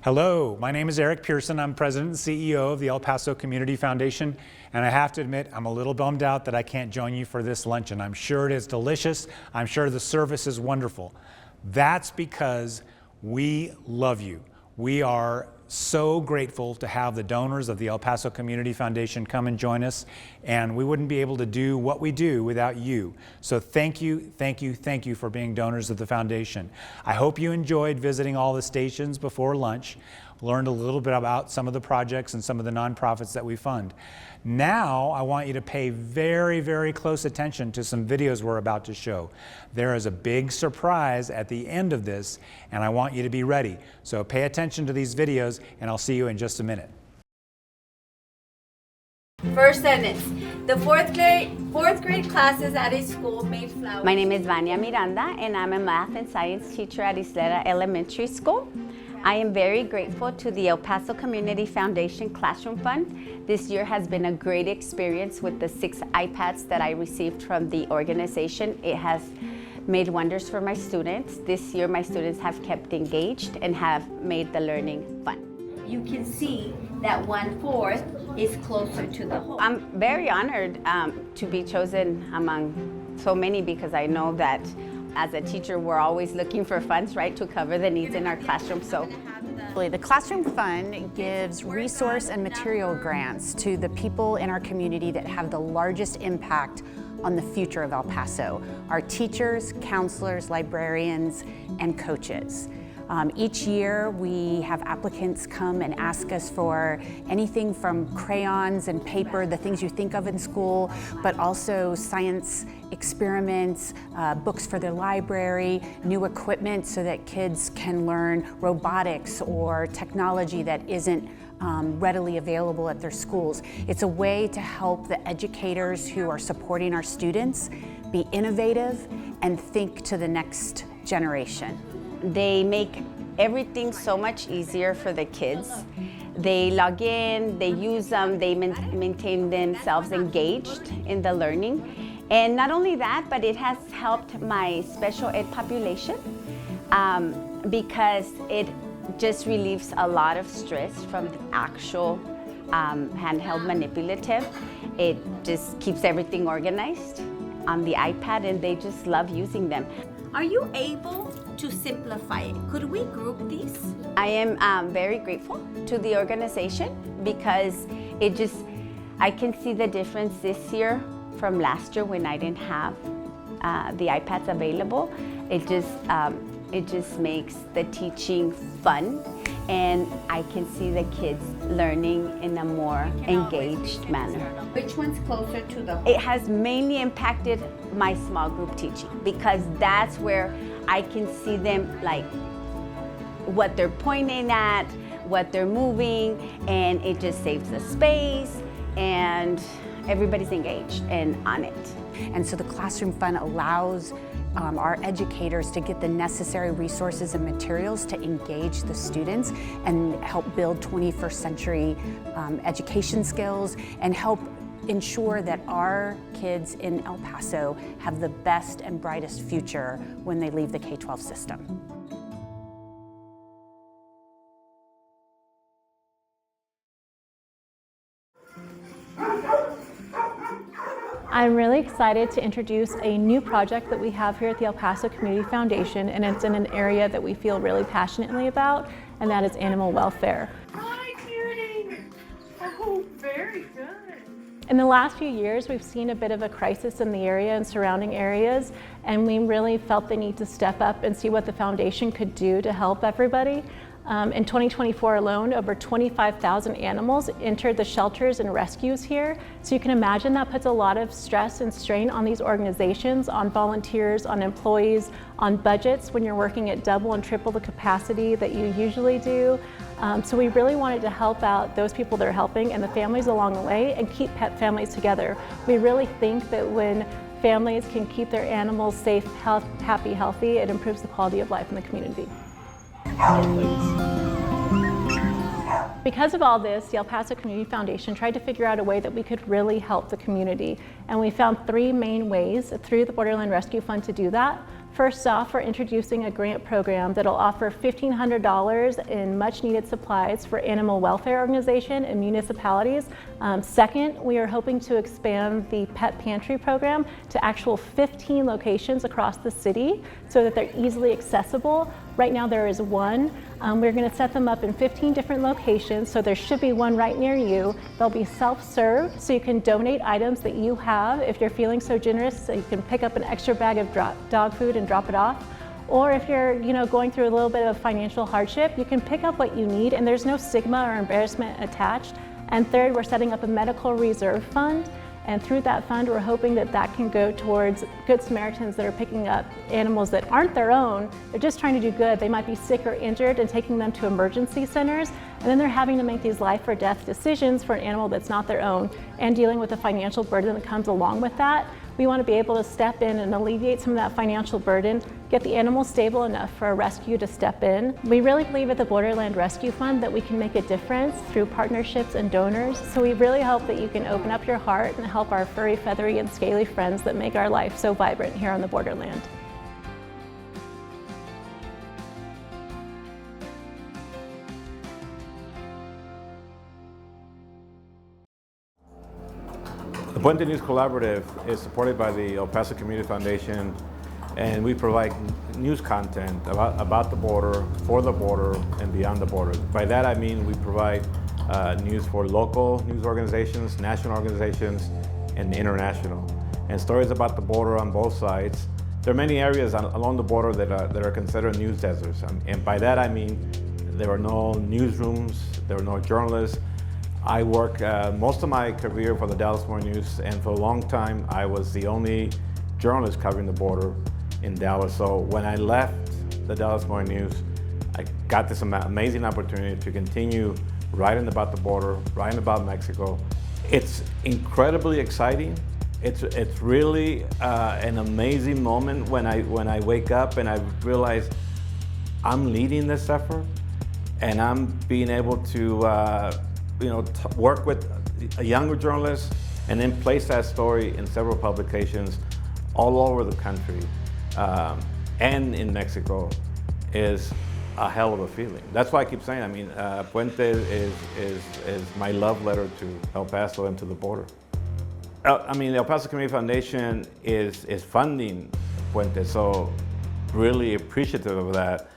Hello, my name is Eric Pearson. I'm President and CEO of the El Paso Community Foundation, and I have to admit, I'm a little bummed out that I can't join you for this luncheon. I'm sure it is delicious. I'm sure the service is wonderful. That's because we love you. We are so grateful to have the donors of the El Paso Community Foundation come and join us, and we wouldn't be able to do what we do without you. So thank you, thank you, thank you for being donors of the foundation. I hope you enjoyed visiting all the stations before lunch, learned a little bit about some of the projects and some of the nonprofits that we fund. Now, I want you to pay very, very close attention to some videos we're about to show. There is a big surprise at the end of this, and I want you to be ready. So pay attention to these videos, and I'll see you in just a minute. First sentence. The fourth grade classes at a school made flowers. My name is Vania Miranda, and I'm a math and science teacher at Isleta Elementary School. I am very grateful to the El Paso Community Foundation Classroom Fund. This year has been a great experience with the 6 iPads that I received from the organization. It has made wonders for my students. This year my students have kept engaged and have made the learning fun. You can see that 1/4 is closer to the whole. I'm very honored to be chosen among so many, because I know that as a teacher, we're always looking for funds, right, to cover the needs in our classroom. So the Classroom Fund gives resource and material grants to the people in our community that have the largest impact on the future of El Paso: our teachers, counselors, librarians, and coaches. Each year we have applicants come and ask us for anything from crayons and paper, the things you think of in school, but also science experiments, books for their library, new equipment so that kids can learn robotics or technology that isn't readily available at their schools. It's a way to help the educators who are supporting our students be innovative and think to the next generation. they make everything so much easier for the kids. They log in, they use them, they maintain themselves engaged in the learning. And not only that, but it has helped my special ed population because it just relieves a lot of stress from the actual handheld manipulative. It just keeps everything organized on the iPad, and they just love using them. Are you able to simplify it? Could we group these? I am very grateful to the organization because I can see the difference this year from last year when I didn't have the iPads available. It just makes the teaching fun, and I can see the kids learning in a more engaged manner. Which one's closer to the home? It has mainly impacted my small group teaching because that's where I can see them, like what they're pointing at, what they're moving, and it just saves the space and everybody's engaged and on it. And so the Classroom Fund allows our educators to get the necessary resources and materials to engage the students and help build 21st century education skills and help ensure that our kids in El Paso have the best and brightest future when they leave the K-12 system. I'm really excited to introduce a new project that we have here at the El Paso Community Foundation, and it's in an area that we feel really passionately about, and that is animal welfare. Hi, cutie! Oh, very good. In the last few years, we've seen a bit of a crisis in the area and surrounding areas, and we really felt the need to step up and see what the foundation could do to help everybody. In 2024 alone, over 25,000 animals entered the shelters and rescues here. So you can imagine that puts a lot of stress and strain on these organizations, on volunteers, on employees, on budgets when you're working at double and triple the capacity that you usually do. So we really wanted to help out those people that are helping and the families along the way and keep pet families together. We really think that when families can keep their animals safe, happy, healthy, it improves the quality of life in the community. Because of all this, the El Paso Community Foundation tried to figure out a way that we could really help the community. And we found three main ways through the Borderland Rescue Fund to do that. First off, we're introducing a grant program that'll offer $1,500 in much needed supplies for animal welfare organization and municipalities. Second, we are hoping to expand the pet pantry program to actual 15 locations across the city so that they're easily accessible. Right now there is one. We're going to set them up in 15 different locations, so there should be one right near you. They'll be self-serve, so you can donate items that you have if you're feeling so generous, so you can pick up an extra bag of dog food and drop it off. Or if you're going through a little bit of financial hardship, you can pick up what you need and there's no stigma or embarrassment attached. And third, we're setting up a medical reserve fund. And through that fund, we're hoping that that can go towards Good Samaritans that are picking up animals that aren't their own. They're just trying to do good. They might be sick or injured and taking them to emergency centers. And then they're having to make these life or death decisions for an animal that's not their own and dealing with the financial burden that comes along with that. We want to be able to step in and alleviate some of that financial burden, get the animal stable enough for a rescue to step in. We really believe at the Borderland Rescue Fund that we can make a difference through partnerships and donors. So we really hope that you can open up your heart and help our furry, feathery, and scaly friends that make our life so vibrant here on the Borderland. The Puente News Collaborative is supported by the El Paso Community Foundation, and we provide news content about the border, for the border, and beyond the border. By that I mean we provide news for local news organizations, national organizations, and international. And stories about the border on both sides. There are many areas along the border that are considered news deserts. And by that I mean there are no newsrooms, there are no journalists. I work most of my career for the Dallas Morning News, and for a long time I was the only journalist covering the border in Dallas. So when I left the Dallas Morning News, I got this amazing opportunity to continue writing about the border, writing about Mexico. It's incredibly exciting. It's really an amazing moment when I wake up and I realize I'm leading this effort, and I'm being able to work with a younger journalist and then place that story in several publications all over the country and in Mexico is a hell of a feeling. That's why I keep saying, Puente is my love letter to El Paso and to the border. The El Paso Community Foundation is funding Puente, so really appreciative of that.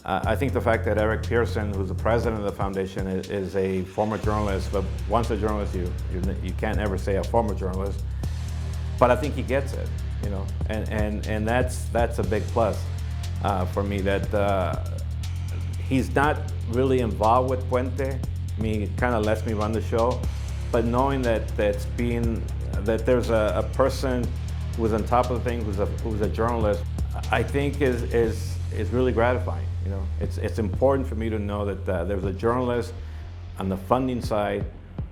I think the fact that Eric Pearson, who's the president of the foundation, is a former journalist, but once a journalist, you can't ever say a former journalist. But I think he gets it, and that's a big plus for me. That he's not really involved with Puente. He kind of lets me run the show, but knowing that there's a person who's on top of the thing, who's a journalist, I think is really gratifying. It's important for me to know that there's a journalist on the funding side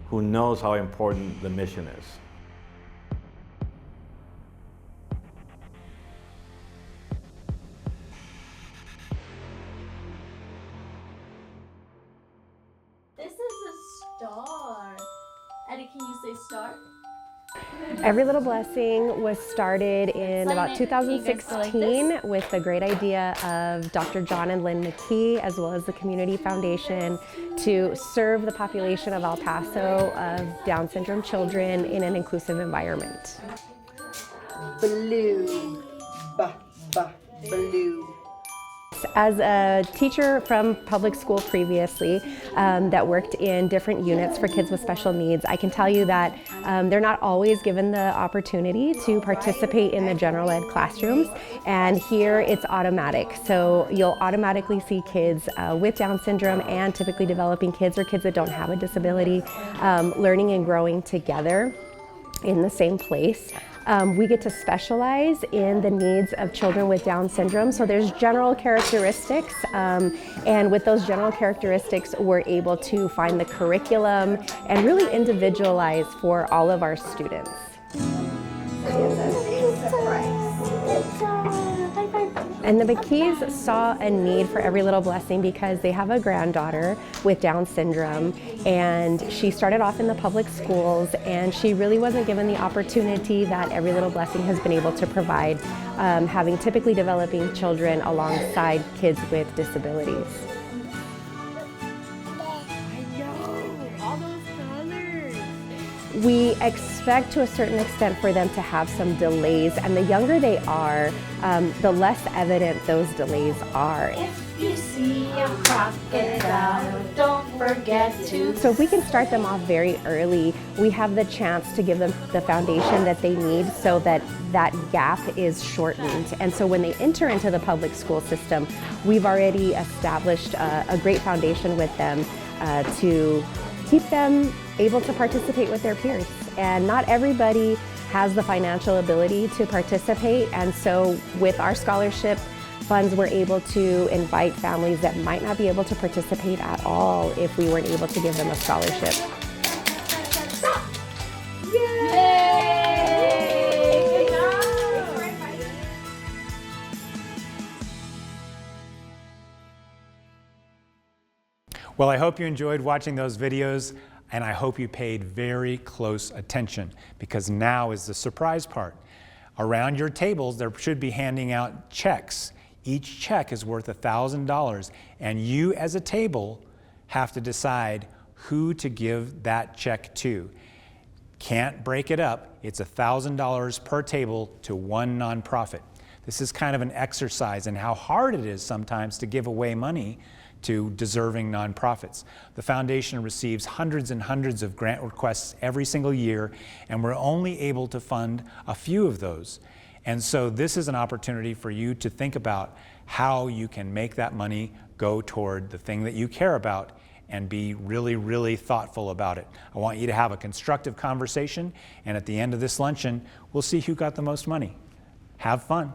who knows how important the mission is. This is a star. Eddie, can you say star? Every Little Blessing was started in about 2016 with the great idea of Dr. John and Lynn McKee, as well as the Community Foundation, to serve the population of El Paso of Down syndrome children in an inclusive environment. Blue, blue. As a teacher from public school previously that worked in different units for kids with special needs, I can tell you that they're not always given the opportunity to participate in the general ed classrooms, and here it's automatic. So you'll automatically see kids with Down syndrome and typically developing kids or kids that don't have a disability learning and growing together in the same place. We get to specialize in the needs of children with Down syndrome. So there's general characteristics, and with those general characteristics, we're able to find the curriculum and really individualize for all of our students. It's a surprise. High five. And the McKees saw a need for Every Little Blessing because they have a granddaughter with Down syndrome, and she started off in the public schools, and she really wasn't given the opportunity that Every Little Blessing has been able to provide, having typically developing children alongside kids with disabilities. We expect to a certain extent for them to have some delays, and the younger they are, the less evident those delays are. If you see a crocodile, don't forget to. So if we can start them off very early, we have the chance to give them the foundation that they need so that that gap is shortened. And so when they enter into the public school system, we've already established a great foundation with them to keep them able to participate with their peers. And not everybody has the financial ability to participate, and so with our scholarship funds, we're able to invite families that might not be able to participate at all if we weren't able to give them a scholarship. Well, I hope you enjoyed watching those videos, and I hope you paid very close attention, because now is the surprise part. Around your tables, there should be handing out checks. Each check is worth $1,000, and you as a table have to decide who to give that check to. Can't break it up. It's $1,000 per table to one nonprofit. This is kind of an exercise in how hard it is sometimes to give away money to deserving nonprofits. The foundation receives hundreds and hundreds of grant requests every single year, and we're only able to fund a few of those. And so this is an opportunity for you to think about how you can make that money go toward the thing that you care about and be really, really thoughtful about it. I want you to have a constructive conversation, and at the end of this luncheon, we'll see who got the most money. Have fun.